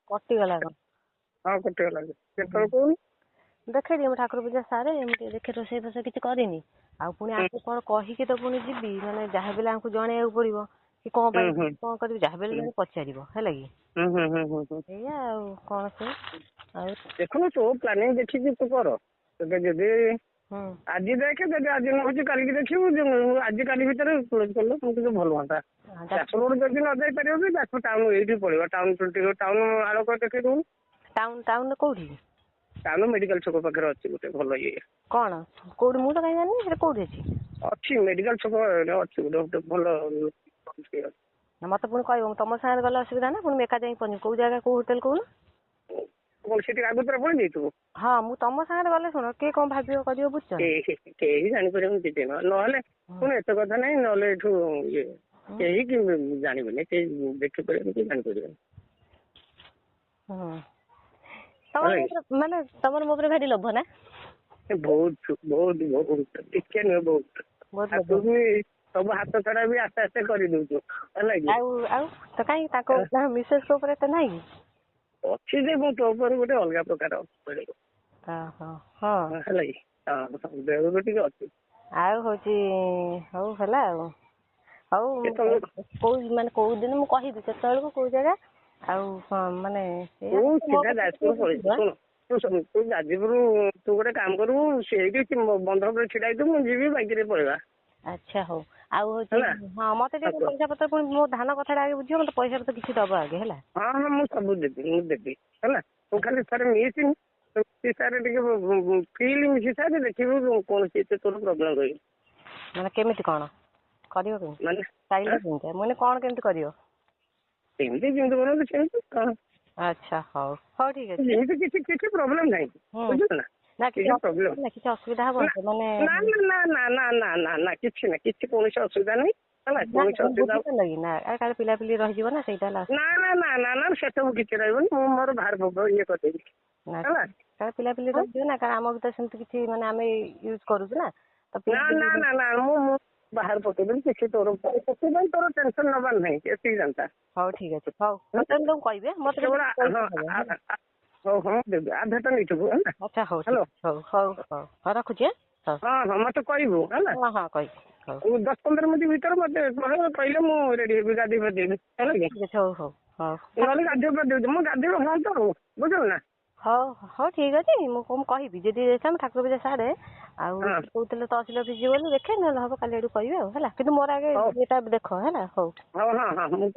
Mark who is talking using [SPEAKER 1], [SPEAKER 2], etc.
[SPEAKER 1] କଟିଗଲା କଣ?
[SPEAKER 2] ହଁ କଟିଗଲା କେତେବେଳେ କହୁନି
[SPEAKER 1] ଦେଖେଇଦି ମୁଁ ଠାକୁର ପୂଜା ସାରେ ଏମିତି ଦେଖେ ରୋଷେଇ ଫୋଷେଇ କିଛି କରିନି ଆଉ ପୁଣି ଆଙ୍କୁ କଣ କହିକି ତ ପୁଣି ଯିବି ମାନେ ଯାହା ବି ଆଙ୍କୁ ଜଣେଇବାକୁ ପଡିବ କି କଣ ପାଇଁ କଣ କରିବି ଯାହା ବି ଜଣେ ପଚାରିବ ହେଲା କି ଏଇଆ ଆଉ କଣ ସେ ଆଉ
[SPEAKER 2] ଦେଖୁନୁ ତୋ ପ୍ଲାନିଂ ଦେଖିକି ତୁ କର ଯଦି ଆଜି ଦେଖେ ଯଦି ଆଜି ନ ହଉଛି କାଲିକି ଦେଖିବୁ ଆଜି କାଲି ଭିତରେ କଲେ ଟିକେ ଭଲ ହୁଅନ୍ତା। ଯାଜପୁର ରୋଡ ଯଦି ନ ଯାଇପାରିବ ବି ଯାଜପୁର ଟାଉନ ଏଇଠି ପଡିବ ଟାଉନ ଆଳକ ଦେଖେଇ ଦଉନୁ।
[SPEAKER 1] ଟାଉନ କୋଉଠି?
[SPEAKER 2] ଟାଉନ ମେଡିକାଲ ଛକ ପାଖରେ ଅଛି ଗୋଟେ ଭଲ ଇଏ।
[SPEAKER 1] କଣ କୋଉଠି ମୁଁ ତ କାହିଁ ଜାଣିନି ସେଟା କୋଉଠି ଅଛି?
[SPEAKER 2] ଅଛି ମେଡିକାଲ ଛକ ଅଛି ଗୋଟେ ଭଲ
[SPEAKER 1] ମତେ ପୁଣି କହିବ ତମ ସାଙ୍ଗରେ ଗଲେ ଅସୁବିଧା ନା ପୁଣି ଏକା ଯାଇକି ପହଞ୍ଚିବି କୋଉ ଜାଗା କୋଉ ହୋଟେଲ କହୁନ?
[SPEAKER 2] ସେଠି ଆଗତୁରା ପଳେଇ ଯାଇଥିବୁ।
[SPEAKER 1] ହଁ ମୁଁ ତମ ସାଙ୍ଗରେ ଗଲେ ଶୁଣ କିଏ କଣ ଭାବିବ କରିବ ବୁଝୁଛ
[SPEAKER 2] କେହି ଜାଣିପାରିବେନି କିଛି ନହେଲେ ଶୁଣ ଏତେ କଥା ନାହିଁ ନହେଲେ ଏଠୁ ଇଏ କେହି ଜାଣିବେନି କେହି ଦେଖିପାରିବେନି କି ଜାଣିପାରିବେନି।
[SPEAKER 1] ମାନେ ତମର ମୋ ଉପରେ ଭାରି ଲୋଭ ନା?
[SPEAKER 2] ବହୁତ ଟିକେ ନୁହେଁ ବହୁତ ତୁ ବି ସବୁ ହାତ ଛଡା ବି ଆସ୍ତେ ଆସ୍ତେ କରିଦଉଛୁ ହେଲା କି
[SPEAKER 1] ଆଉ ତ କାହିଁ ତାଙ୍କ ମିସେସ୍ ଉପରେ ଏତେ ନାହିଁ କି?
[SPEAKER 2] ଅଛି ଯେ ମୁଁ ତୋ ଉପରେ ଗୋଟେ ଅଲଗା ପ୍ରକାର ହେଲା କି ଦେହରୁ ଟିକେ ଅଛି।
[SPEAKER 1] ଆଉ ହଉଛି ହଉ ହେଲା ଆଉ ହଉ କୋଉ ମାନେ କୋଉ ଦିନ ମୁଁ କହିବି କେତେବେଳକୁ କୋଉ ଜାଗା ଆଉ ମାନେ
[SPEAKER 2] ତୁ ଯାଜପୁର ତୁ ଗୋଟେ କାମ କରିବୁ ସେଇଠି ବନ୍ଧ ଉପରେ ଛିଡା ହେଇଥିବୁ ମୁଁ ଯିବି ବାଇକରେ ପଳେଇବା।
[SPEAKER 1] ଆଚ୍ଛା ହଉ ଆଉ ହଉଛି ହଁ ମତେ ଟିକେ ପଇସା ପତ୍ର ପୁଣି ମୋ ଧାନ କଥାଟା ଆଗେ ବୁଝିବ ମତେ ପଇସା ପତ୍ର କିଛି ଦବ ଆଗେ ହେଲା।
[SPEAKER 2] ହଁ ମୁଁ ସବୁ ଦେବି ହେଲା ତୁ ଖାଲି ଥରେ ମିଶିନି ସାରେ ଟିକେ ଫିଲ୍ ମିଶି ସାରେ ଦେଖିବୁ କୌଣସି ଏତେ ତୋର ପ୍ରୋବ୍ଲେମ ରହିବ।
[SPEAKER 1] ମାନେ କେମିତି କଣ କରିବ କେମିତି ମାନେ କଣ କେମିତି କରିବ?
[SPEAKER 2] ସେମିତି ଯେମିତି କରନ୍ତି ସେମିତି
[SPEAKER 1] ଆଚ୍ଛା ହଉ ହଉ ଠିକ ଅଛି
[SPEAKER 2] ଯେମିତି କିଛି ପ୍ରୋବ୍ଲେମ ନାହିଁ ବୁଝିଲ ନା କିଛି
[SPEAKER 1] ଅସୁବିଧା ହବ ମାନେ
[SPEAKER 2] ନା କିଛି ନା କିଛି କୌଣସି ଅସୁବିଧା ନାହିଁ ହେଲା କୌଣସି ଅସୁବିଧା
[SPEAKER 1] କାଳେ ପିଲାପିଲି ରହିଯିବ ନା ସେଇଟା ହେଲା
[SPEAKER 2] ନା ସେସବୁ କିଛି ରହିବନି ମୁଁ ମୋର ବାହାର ଇଏ କରିଦେବି ହେଲା
[SPEAKER 1] କାଳେ ପିଲାପିଲି ରହିଯିବ ନା କାରଣ ଆମ ଭିତରେ ସେମିତି କିଛି ମାନେ ଆମେ ୟୁଜ କରୁଛୁ ନା
[SPEAKER 2] ନା ମୁଁ ବାହାର ପକେଇଦେବି କିଛି ତୋର ସେଥିପାଇଁ ତୋର ଟେନସନ ନବାର ନାହିଁ ଏତିକି ଜାଣିଥା।
[SPEAKER 1] ହଉ ଠିକ ଅଛି ହଉ ମତେ କହିବେ ମତେ
[SPEAKER 2] ହଁ ଦେବି ଆଧାରଟା ନେଇଥିବୁ ହେଲା।
[SPEAKER 1] ଆଚ୍ଛା ହଉ ହଉ ରଖୁଛି
[SPEAKER 2] ହଁ ମତେ କହିବୁ ହେଲା
[SPEAKER 1] ହଁ କହିବି
[SPEAKER 2] 10-15 ମିନିଟ୍ ଭିତରେ ମତେ କହିଲେ ମୁଁ ରେଡି ହେବି ଗାଧେଇ ପାଧେଇବି ହେଲା କି
[SPEAKER 1] ହଉ
[SPEAKER 2] ନହେଲେ ଗାଧେଇ ପାଧେଇବି ମୁଁ ଗାଧେଇବା ହଁ ତ ବୁଝିଲୁ ନା।
[SPEAKER 1] ହଉ ଠିକ ଅଛି ମୁଁ କହିବି ଯଦି ଠାକୁର ପୂଜା ସାରେ ଆଉ କହୁଥିଲେ ତହସିଲ ଅଫିସ ଯିବ ବୋଲି ଦେଖେ ନହେଲେ ହବ କାଲି ଆଡକୁ କହିବେ ଆଉ ହେଲା କିନ୍ତୁ ମୋର ଆଗେ ଏଇଟା ଦେଖ ହେଲା ହଉ
[SPEAKER 2] ହଁ ମୁଁ